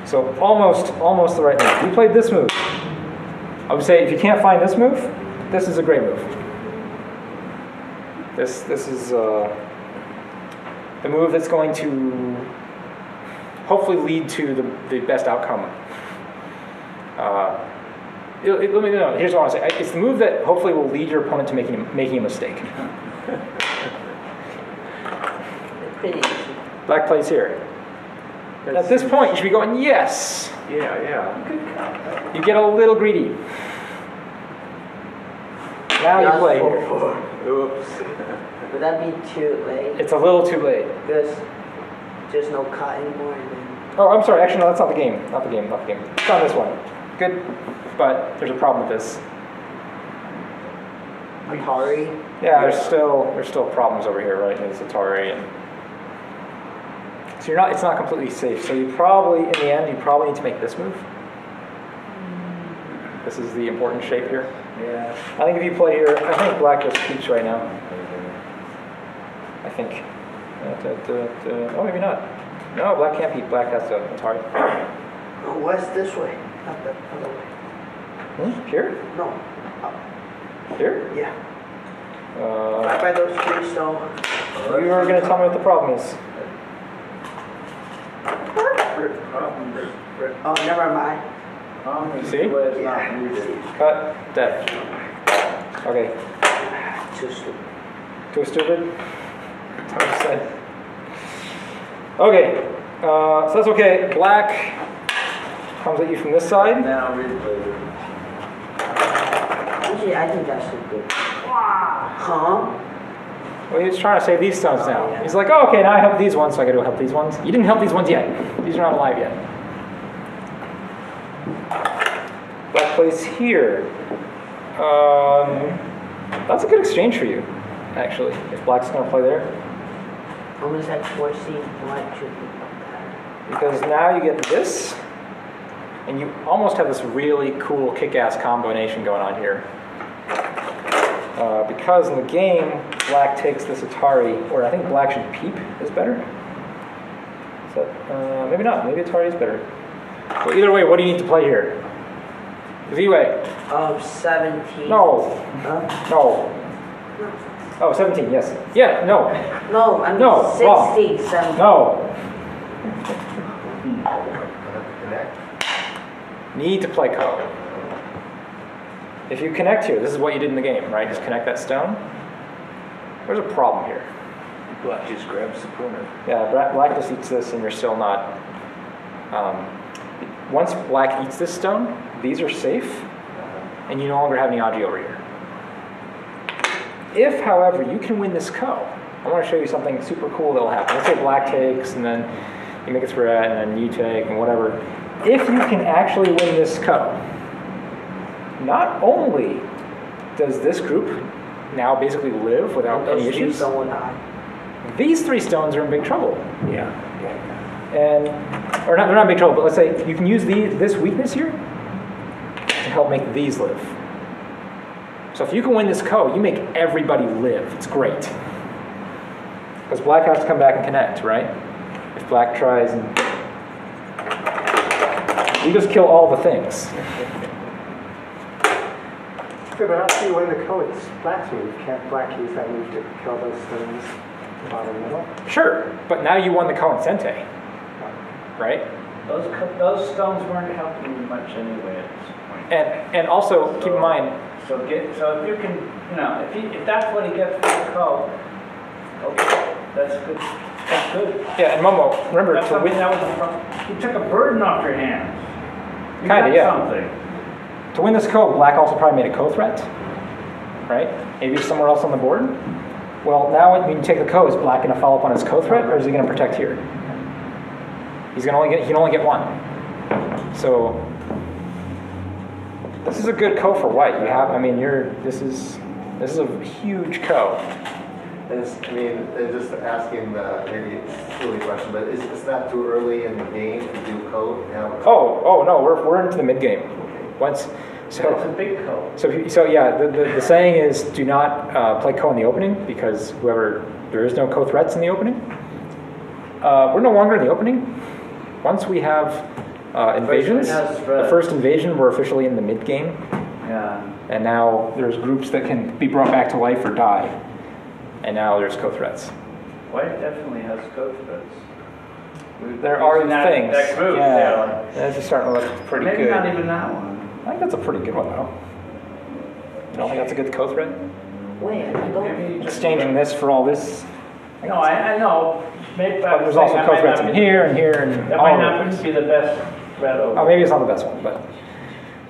So almost the right move. We played this move. I would say if you can't find this move, this is a great move. This is the move that's going to hopefully lead to the best outcome. Let me know. Here's what I want to say. It's the move that hopefully will lead your opponent to making a mistake. Pretty easy. Black plays here. At this point, you should be going, yes. Yeah. You get a little greedy. Now you play here. Oops. Would that be too late? It's a little too late. Because there's no cut anymore. And then Oh, I'm sorry. Actually, no, that's not the game. Not the game. It's on this one. Good, but there's a problem with this. Atari. Yeah, there's still problems over here, right? There's Atari, and so it's not completely safe. So you probably, in the end, you probably need to make this move. This is the important shape here. Yeah. I think if you play here, I think black just peaks right now. I think. Oh, maybe not. No, black can't peak. Black has to Atari. No, west this way, not the other way. Here? No. Here? Yeah. Right by those trees, though. You are going to tell me what the problem is. Oh, never mind. See? Yeah. Cut. Dead. Okay. Too stupid. Too stupid? That's what I said. Okay. So that's okay. Black comes at you from this side. Now replay. Actually, I think that's too good. Huh? Well, he's trying to save these stones now. Yeah. He's like, oh, okay, now I help these ones, so I gotta go help these ones. You didn't help these ones yet. These are not alive yet. Black plays here. That's a good exchange for you, actually. If black's gonna play there. Almost like forcing white to be. Because now you get this, and you almost have this really cool kick-ass combination going on here. Because in the game, black takes this Atari, or I think black should peep is better. So, maybe not, maybe Atari is better. Well, either way, what do you need to play here? Z-Way. 17. No. Huh? No. Oh, 17, yes. Yeah, no. No, I mean No, 16, wrong. 17. No. Connect. Need to play Co. If you connect here, this is what you did in the game, right? Just connect that stone. There's a problem here. Black just grabs the corner. Yeah, black just eats this and you're still not... once black eats this stone, these are safe, and you no longer have any Aji over here. If, however, you can win this Co, I want to show you something super cool that'll happen. Let's say black takes, and then you make it threat, and then you take, and whatever. If you can actually win this Co, not only does this group now basically live without any issues, these three stones are in big trouble. Yeah. And, or not, they're not in big trouble, but let's say you can use this weakness here to help make these live. So if you can win this Co, you make everybody live. It's great. Because black has to come back and connect, right? If black tries and... You just kill all the things. Okay, but after you win the Co, it's black's move. Can't black use that move to kill those stones in the bottom middle? Sure, but now you won the Co in Sente, right? Those stones weren't helping you much anyway at this point. And also, keep in mind... So if you can, if that's what he gets for the Co, okay, that's good. That's good. Yeah, and Momo, remember That's to win... that was you took a burden off your hands. You Kinda, got yeah. something. To win this Co, black also probably made a Co threat, right? Maybe somewhere else on the board. Well, now when you take the Co, is black going to follow up on his Co threat, or is he going to protect here? He can only get one. So this is a good Co for white. You have, this is a huge Co. Just asking maybe a silly question, but it's not too early in the game to do code now? Oh no, we're into the mid game. Once, It's a big Co. So yeah, the saying is do not play Co in the opening because there is no Co threats in the opening. We're no longer in the opening. Once we have invasions, the first invasion, we're officially in the mid game. Yeah. And now there's groups that can be brought back to life or die. And now there's Co threats. White definitely has Co threats. There are things. That group, yeah. It's just starting to look pretty Maybe good. not even that one. I think that's a pretty good one though. You don't think that's a good co-thread? Wait, I don't. Maybe Exchanging this for all this? No, I know. Maybe But there's also co-threats in here and here and That all might over not the place. be the best red over. Oh, maybe it's not the best one, but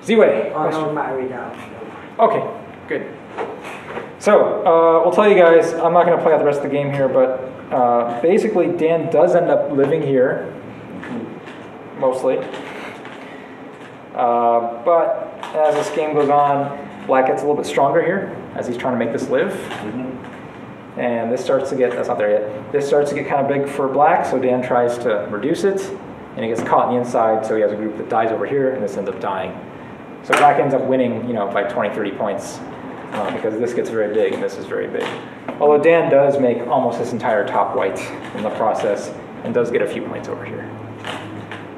Z-Way. Oh, question? no, my read out. Okay, good. So, we'll tell you guys, I'm not going to play out the rest of the game here, but basically Dan does end up living here, mostly. But as this game goes on, Black gets a little bit stronger here, as he's trying to make this live. And this starts to get, that's not there yet, this starts to get kind of big for Black, so Dan tries to reduce it, and he gets caught on the inside, so he has a group that dies over here, and this ends up dying. So Black ends up winning, by 20, 30 points, because this gets very big, and this is very big. Although Dan does make almost this entire top white in the process, and does get a few points over here.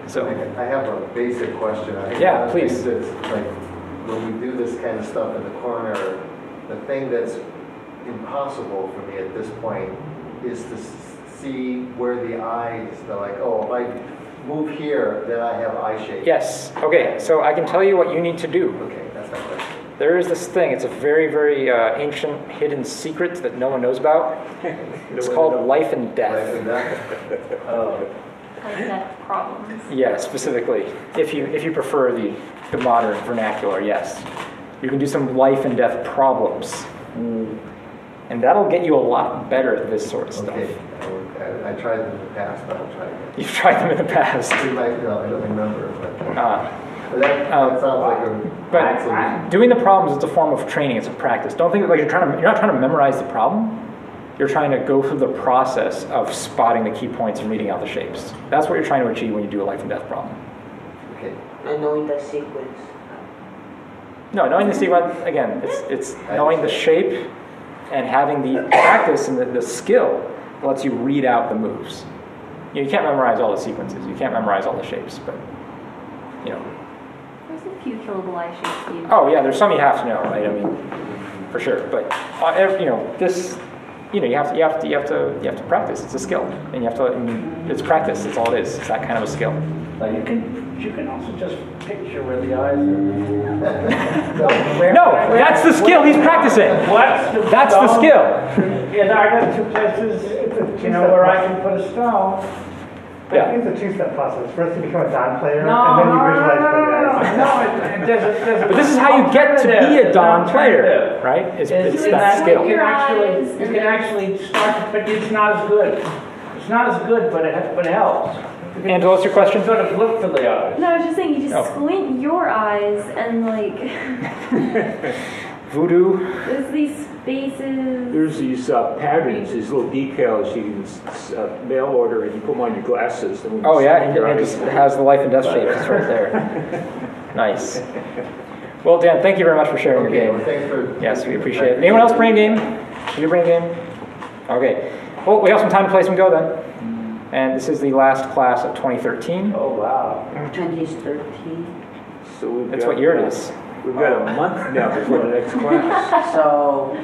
So, I have a basic question. I think Yeah, one of the please. things that's, like, when we do this kind of stuff in the corner, the thing that's impossible for me at this point is to see where the eyes, they're like, oh, if I move here, then I have eye shape. yes, okay, so I can tell you what you need to do. Okay, that's my question. There is this thing, it's a very, very ancient hidden secret that no one knows about. It's called life and Life death. and death. Oh. Like that problems. Yeah, specifically. If you prefer the modern vernacular, yes. You can do some life and death problems. And that'll get you a lot better at this sort of stuff. Okay, I tried them in the past, but I'll try again. You've tried them in the past. I don't remember, but Uh, that sounds like a... but doing the problems is a form of training, it's a practice. Don't think like you're not trying to memorize the problem. You're trying to go through the process of spotting the key points and reading out the shapes. That's what you're trying to achieve when you do a life and death problem. Okay. And knowing the sequence. No, knowing the sequence, again, it's knowing the shape and having the practice and the skill that lets you read out the moves. You can't memorize all the sequences. You can't memorize all the shapes, but, There's a few killable eye shapes you. Oh, yeah, there's some you have to know, right? I mean, for sure. But, this... you have to practice. It's a skill, and you have to. It's practice. It's all it is. It's that kind of a skill. You can also just picture where the eyes are. No, that's the skill he's practicing. That's the skill. Yeah, I got two places, where I can put a stone. I think it's a two-step process. First, you become a Don player, No, and then you no, visualize no, playing no, eyes. no, there's a But this is how you get to be a Don player, alternative. right? It's Is that skill. You can actually start, but it's not as good. It's not as good, but it helps. Angela, what's your question? Sort of look for the eyes. No, I was just saying, you just Oh. squint your eyes and Voodoo. there's these spaces. There's these patterns, these little decals you can mail order, and you put them on your glasses. And when Oh you yeah, squint and your it eyes- just has the life and death shapes. It's right there. Nice. Well, Dan, thank you very much for sharing Okay, your well, game. thanks for... Yes, we appreciate it. Anyone else bring a game? Did you bring a game? Okay. Well, we have some time to play some Go then. And this is the last class of 2013. Oh, wow. 2013. So That's what year it is. We've got a month now before the next class. So